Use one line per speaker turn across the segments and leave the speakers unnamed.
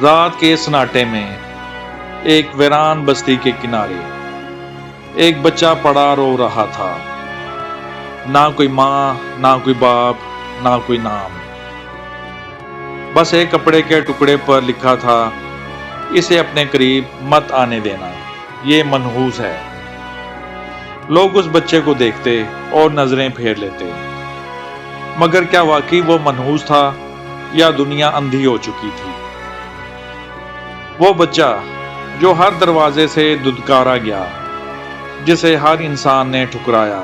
رات کے سناٹے میں ایک ویران بستی کے کنارے ایک بچہ پڑا رو رہا تھا۔ نہ کوئی ماں، نہ کوئی باپ، نہ کوئی نام، بس ایک کپڑے کے ٹکڑے پر لکھا تھا، اسے اپنے قریب مت آنے دینا، یہ منحوس ہے۔ لوگ اس بچے کو دیکھتے اور نظریں پھیر لیتے، مگر کیا واقعی وہ منحوس تھا یا دنیا اندھی ہو چکی تھی؟ وہ بچہ جو ہر دروازے سے دھتکارا گیا، جسے ہر انسان نے ٹھکرایا،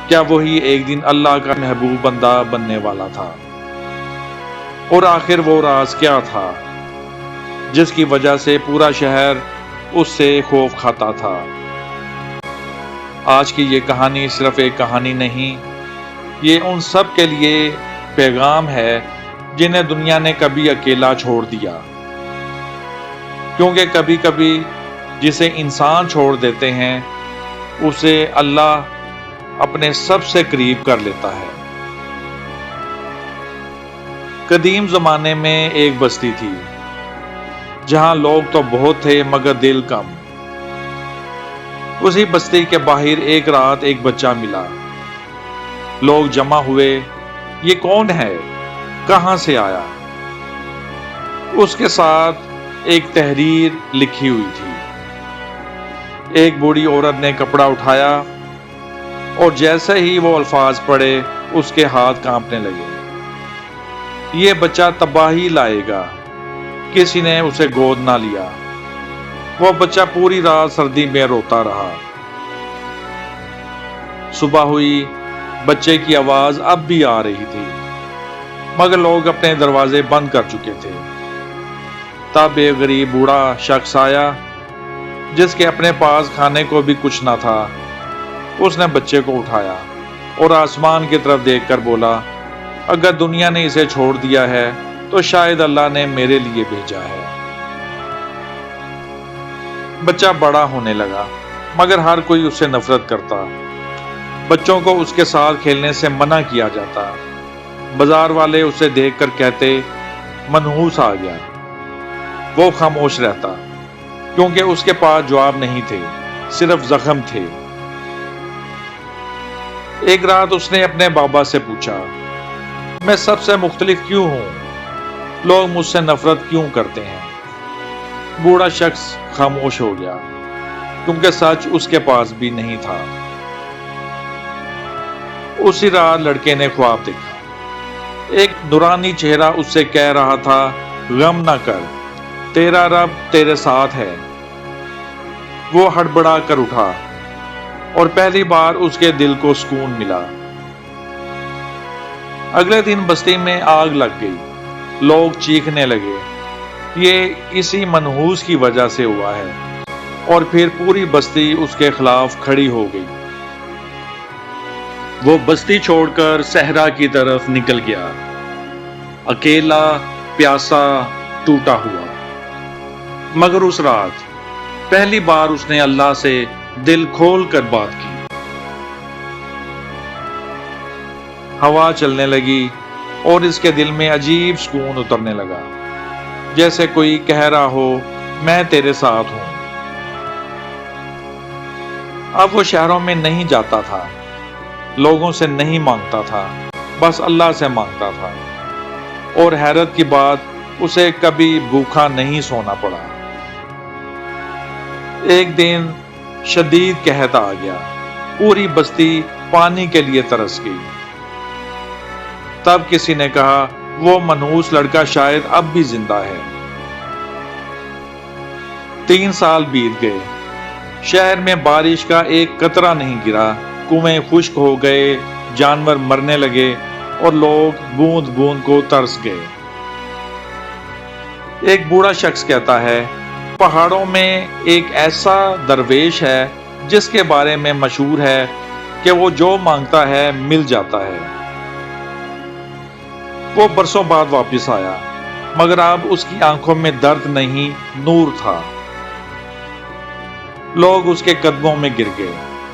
کیا وہی ایک دن اللہ کا محبوب بندہ بننے والا تھا؟ اور آخر وہ راز کیا تھا جس کی وجہ سے پورا شہر اس سے خوف کھاتا تھا؟ آج کی یہ کہانی صرف ایک کہانی نہیں، یہ ان سب کے لیے پیغام ہے جنہیں دنیا نے کبھی اکیلا چھوڑ دیا، کیونکہ کبھی کبھی جسے انسان چھوڑ دیتے ہیں اسے اللہ اپنے سب سے قریب کر لیتا ہے۔ قدیم زمانے میں ایک بستی تھی جہاں لوگ تو بہت تھے مگر دل کم۔ اسی بستی کے باہر ایک رات ایک بچہ ملا۔ لوگ جمع ہوئے، یہ کون ہے؟ کہاں سے آیا؟ اس کے ساتھ ایک تحریر لکھی ہوئی تھی۔ ایک بوڑھی عورت نے کپڑا اٹھایا اور جیسے ہی وہ الفاظ پڑھے اس کے ہاتھ کانپنے لگے۔ یہ بچہ تباہی لائے گا، کسی نے اسے گود نہ لیا۔ وہ بچہ پوری رات سردی میں روتا رہا۔ صبح ہوئی، بچے کی آواز اب بھی آ رہی تھی، مگر لوگ اپنے دروازے بند کر چکے تھے۔ تب ایک غریب بوڑھا شخص آیا جس کے اپنے پاس کھانے کو بھی کچھ نہ تھا۔ اس نے بچے کو اٹھایا اور آسمان کی طرف دیکھ کر بولا، اگر دنیا نے اسے چھوڑ دیا ہے تو شاید اللہ نے میرے لیے بھیجا ہے۔ بچہ بڑا ہونے لگا، مگر ہر کوئی اس سے نفرت کرتا۔ بچوں کو اس کے ساتھ کھیلنے سے منع کیا جاتا۔ بازار والے اسے دیکھ کر کہتے، منحوس آ گیا۔ وہ خاموش رہتا، کیونکہ اس کے پاس جواب نہیں تھے، صرف زخم تھے۔ ایک رات اس نے اپنے بابا سے پوچھا، میں سب سے مختلف کیوں ہوں؟ لوگ مجھ سے نفرت کیوں کرتے ہیں؟ بوڑھا شخص خاموش ہو گیا، کیونکہ سچ اس کے پاس بھی نہیں تھا۔ اسی رات لڑکے نے خواب دیکھا۔ ایک نورانی چہرہ اس سے کہہ رہا تھا، غم نہ کر، تیرا رب تیرے ساتھ ہے۔ وہ ہڑبڑا کر اٹھا اور پہلی بار اس کے دل کو سکون ملا۔ اگلے دن بستی میں آگ لگ گئی، لوگ چیخنے لگے، یہ اسی منحوس کی وجہ سے ہوا ہے، اور پھر پوری بستی اس کے خلاف کھڑی ہو گئی۔ وہ بستی چھوڑ کر صحرا کی طرف نکل گیا، اکیلا، پیاسا، ٹوٹا ہوا۔ مگر اس رات پہلی بار اس نے اللہ سے دل کھول کر بات کی۔ ہوا چلنے لگی اور اس کے دل میں عجیب سکون اترنے لگا، جیسے کوئی کہہ رہا ہو، میں تیرے ساتھ ہوں۔ اب وہ شہروں میں نہیں جاتا تھا، لوگوں سے نہیں مانگتا تھا، بس اللہ سے مانگتا تھا۔ اور حیرت کی بات، اسے کبھی بھوکا نہیں سونا پڑا۔ ایک دن شدید قحط آ گیا، پوری بستی پانی کے لیے ترس گئی۔ تب کسی نے کہا، وہ منحوس لڑکا شاید اب بھی زندہ ہے۔ 3 سال بیت گئے، شہر میں بارش کا ایک قطرہ نہیں گرا، کنویں خشک ہو گئے، جانور مرنے لگے اور لوگ بوند بوند کو ترس گئے۔ ایک بوڑھا شخص کہتا ہے، پہاڑوں میں ایک ایسا درویش ہے جس کے بارے میں مشہور ہے کہ وہ جو مانگتا ہے مل جاتا ہے۔ وہ برسوں بعد واپس آیا، مگر اب اس کی آنکھوں میں درد نہیں، نور تھا۔ لوگ اس کے قدموں میں گر گئے،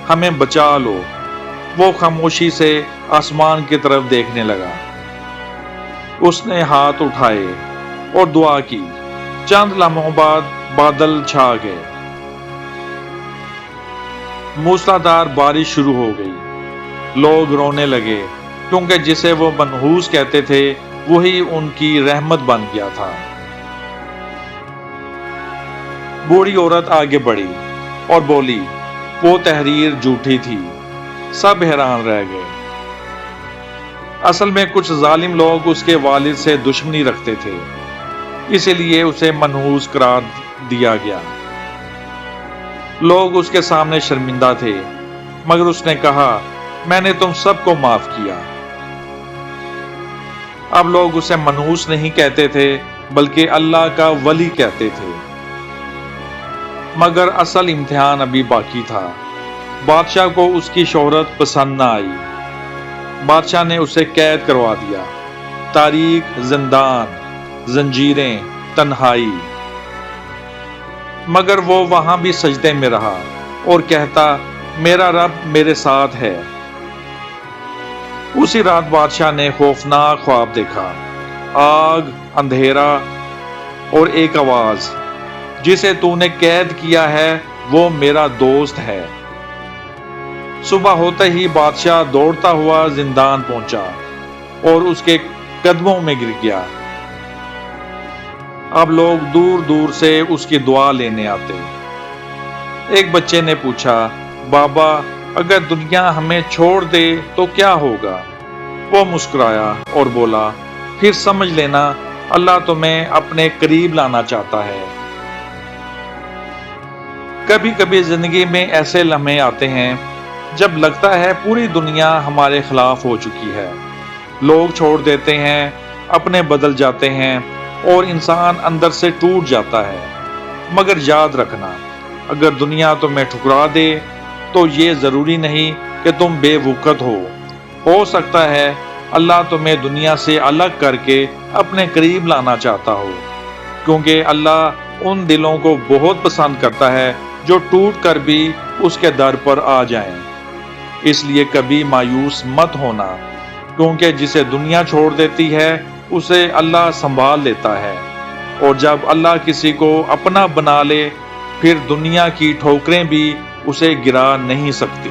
ہمیں بچا لو۔ وہ خاموشی سے آسمان کی طرف دیکھنے لگا۔ اس نے ہاتھ اٹھائے، اور دعا کی۔ چند لمحوں بعد بادل چھا گئے، موسلادھار بارش شروع ہو گئی۔ لوگ رونے لگے کیونکہ جسے وہ منحوس کہتے تھے وہی ان کی رحمت بن گیا تھا۔ بوڑھی عورت آگے بڑھی اور بولی، وہ تحریر جھوٹی تھی۔ سب حیران رہ گئے۔ اصل میں کچھ ظالم لوگ اس کے والد سے دشمنی رکھتے تھے، اسی لیے اسے منحوس قرار دیا گیا۔ لوگ اس کے سامنے شرمندہ تھے، مگر اس نے کہا، میں نے تم سب کو معاف کیا۔ اب لوگ اسے منحوس نہیں کہتے تھے بلکہ اللہ کا ولی کہتے تھے۔ مگر اصل امتحان ابھی باقی تھا۔ بادشاہ کو اس کی شہرت پسند نہ آئی۔ بادشاہ نے اسے قید کروا دیا، تاریک زندان، زنجیریں، تنہائی۔ مگر وہ وہاں بھی سجدے میں رہا اور کہتا، میرا رب میرے ساتھ ہے۔ اسی رات بادشاہ نے خوفناک خواب دیکھا، آگ، اندھیرا اور ایک آواز، جسے تو نے قید کیا ہے وہ میرا دوست ہے۔ صبح ہوتے ہی بادشاہ دوڑتا ہوا زندان پہنچا اور اس کے قدموں میں گر گیا۔ اب لوگ دور دور سے اس کی دعا لینے آتے۔ ایک بچے نے پوچھا، بابا اگر دنیا ہمیں چھوڑ دے تو کیا ہوگا؟ وہ مسکرایا اور بولا، پھر سمجھ لینا اللہ تمہیں اپنے قریب لانا چاہتا ہے۔ کبھی کبھی زندگی میں ایسے لمحے آتے ہیں جب لگتا ہے پوری دنیا ہمارے خلاف ہو چکی ہے۔ لوگ چھوڑ دیتے ہیں، اپنے بدل جاتے ہیں اور انسان اندر سے ٹوٹ جاتا ہے۔ مگر یاد رکھنا، اگر دنیا تمہیں ٹھکرا دے تو یہ ضروری نہیں کہ تم بے وقت ہو سکتا ہے اللہ تمہیں دنیا سے الگ کر کے اپنے قریب لانا چاہتا ہو، کیونکہ اللہ ان دلوں کو بہت پسند کرتا ہے جو ٹوٹ کر بھی اس کے در پر آ جائیں۔ اس لیے کبھی مایوس مت ہونا، کیونکہ جسے دنیا چھوڑ دیتی ہے اسے اللہ سنبھال لیتا ہے، اور جب اللہ کسی کو اپنا بنا لے پھر دنیا کی ٹھوکریں بھی اسے گرا نہیں سکتی۔